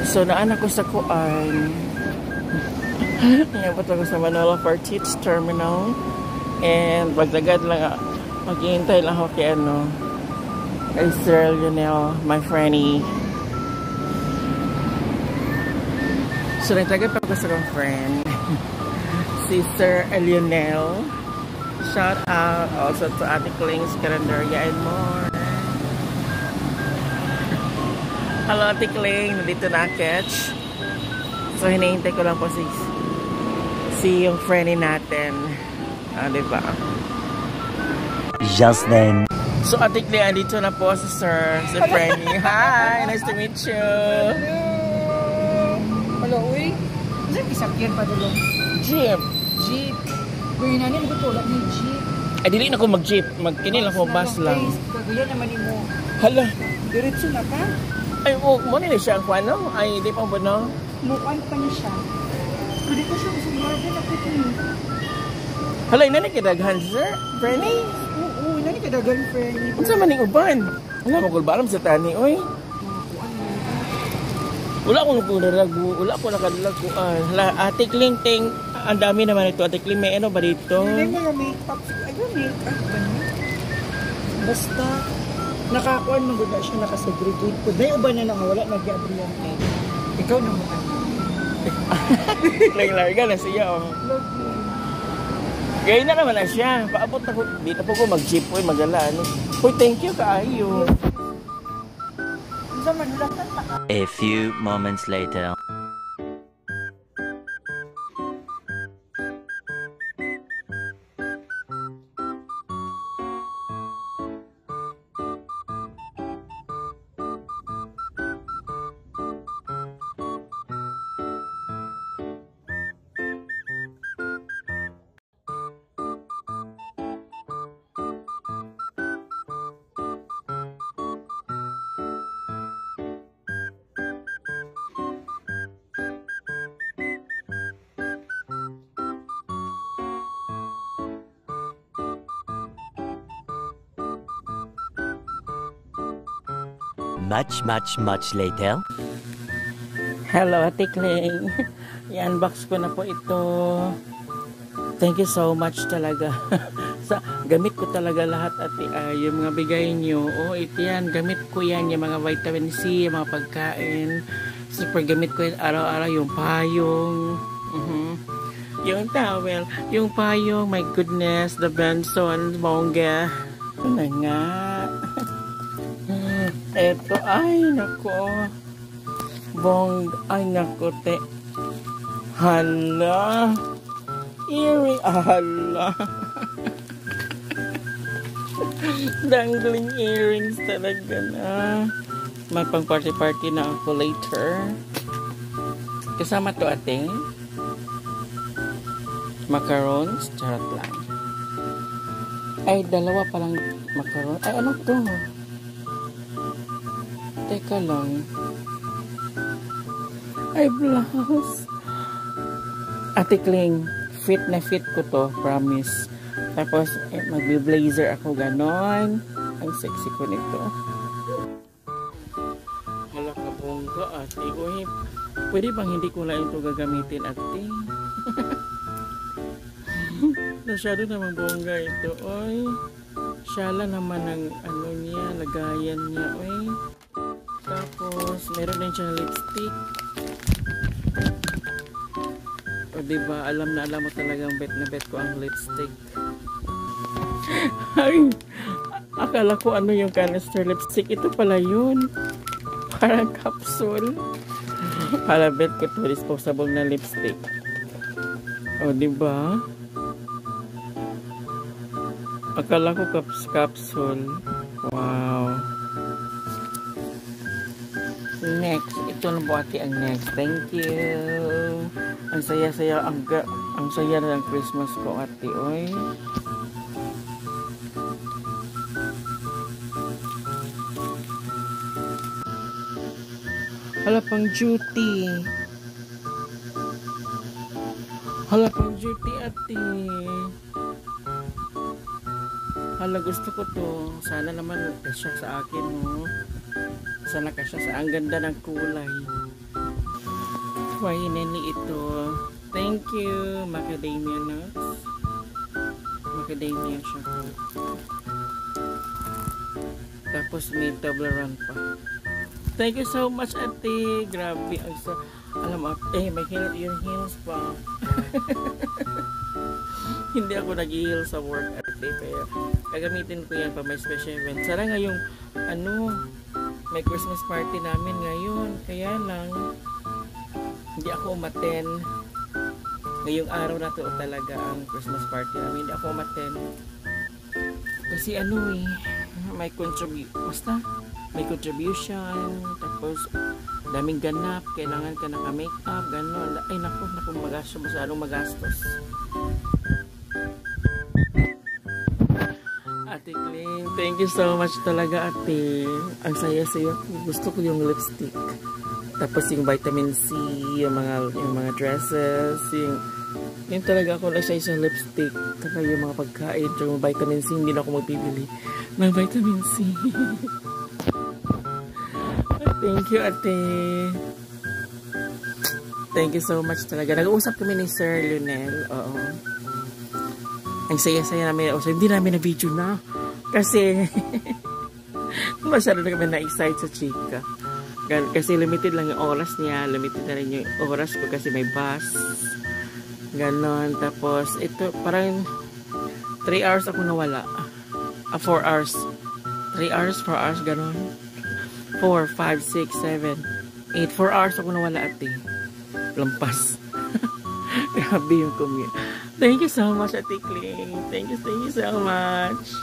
So naan ako sa kuan. Nabot ako sa Manila Fartich Terminal. And pagdagad lang, maghihintay lang ako kay kay Sir Lionel, my friendy. So nagtagad pa ako sa kong friend. Si Sir Lionel. Shout out also to Ate Kling's Calendaria and more. Hello Ate Kling, nandito na catch. So hinihintay ko lang po si yung friendly natin. Diba? Just then. So Ate Kling, andito na po si friendly. Hi, nice to meet you. Hello, uy. Saan isakyan pa dulu? Jeep. Jeep. Uy, nanin ko tulad ni Jeep. Ay, dili na ko mag-jeep. Magkinil ako, bus lang. Kagaya naman mo. Hala. Diretso na ka? Ay, mo nila siya ang kwano? Ay, di pa ba no? Mukan pa niya siya. Pwede ko siya masumaragan na po niya. Hala, inani kadaghan, sir? Friendly? Oo, inani kadaghan, friendly. Ano sa maning uban? Wala mo kulbaram sa tani, oy. Wala ko nakadalago. Wala ko nakadalago. Hala, Ate Kling, ang dami naman ito. Ate Kling, may ano ba dito? May mga make-up. Ayun, make-up ba niya? Basta, nakakuan nung guda siya, nakasegregate po. Dahil ba na wala nag-abriyante? Ikaw na mo. Larga na siya, oh. Gaya na naman na siya. Paabot ako. Dito po ko mag-jeep, oy, magala. Uy, thank you, kaayo. A few moments later. Much later. Hello, Ate Kling. I-unbox ko na po ito. Thank you so much talaga. Gamit ko talaga lahat, Ate. Yung mga bigay nyo. Oh, ito yan. Gamit ko yan. Yung mga vitamin C, yung mga pagkain. Super gamit ko yan araw-araw. Yung payong. Yung towel. Yung payong. My goodness. The Benson. Bongga. Ito na nga. Eto, ay nako. Ay nako, te. Hala. Earring, hala. Dangling earrings talaga na. Magpang party-party na ako later. Kasama to, ate. Macarons, charot lang. Ay, dalawa palang macaron. Ay, ano to? Teka lang. Ay, blouse. Ate Kling, fit na fit ko to, promise. Tapos, magbi-blazer ako ganon. Ang sexy ko nito. Hala ka bongga, ate. Uy, pwede bang hindi ko lang ito gagamitin, ate? Masyado naman bongga ito, oy. Shala naman ang ano niya, lagayan niya, oy. Tapos, meron din siyang lipstick. O diba, alam mo talagang bet na bet ko ang lipstick. Ay, akala ko ano yung canister lipstick. Ito pala yun. Parang capsule. Pala bet ko to, disposable na lipstick. O diba? Akala ko capsule. Wow. Next, ito na po ate ang next. Thank you. Ang saya-saya, ang saya na ng Christmas ko, ate. Oy. Hala pang duty. Hala pang duty, ate. Hala, gusto ko to. Sana naman kasya sa akin, no? Sana kasya sa ang ganda ng kulay. Finally ito. Thank you, macadamia nuts. Macadamia siya. Tapos may Toblerone pa. Thank you so much, ate. Grabe. Alam mo, may yung heels pa. Hindi ako nag-heal sa work, ate. Kaya gagamitin ko yan pa may special event. Sana ngayong, may Christmas party namin ngayon. Kaya lang, hindi ako umaten. Ngayong araw na to talaga ang Christmas party namin. Hindi ako umaten. Kasi may may contribution, tapos daming ganap, kailangan ka naka-makeup, gano'n. Ay naku, masyadong magastos. Ate Kling, thank you so much talaga, ate. Ang saya-saya. Gusto ko yung lipstick. Tapos yung vitamin C, yung mga dresses, yung talaga ako na siya isang lipstick. Saka yung mga pagkain, yung vitamin C, hindi na ako magbibili ng vitamin C. Thank you, ate. Thank you so much talaga. Nag-uusap kami ni Sir Lionel. Oo. Ang saya-saya namin. Hindi namin na-video na. Kasi, masyado na kami na-excite sa chika. Kasi limited lang yung oras niya. Limited na rin yung oras ko kasi may bus. Ganon. Tapos, ito, parang 3 hours ako nawala. 4 hours. 3 hours, 4 hours, ganon. 4, 5, 6, 7, 8. 4 hours ako nawala, ate. Lampas. Grabe yung commute. Thank you so much, Ate Kling. Thank you so much.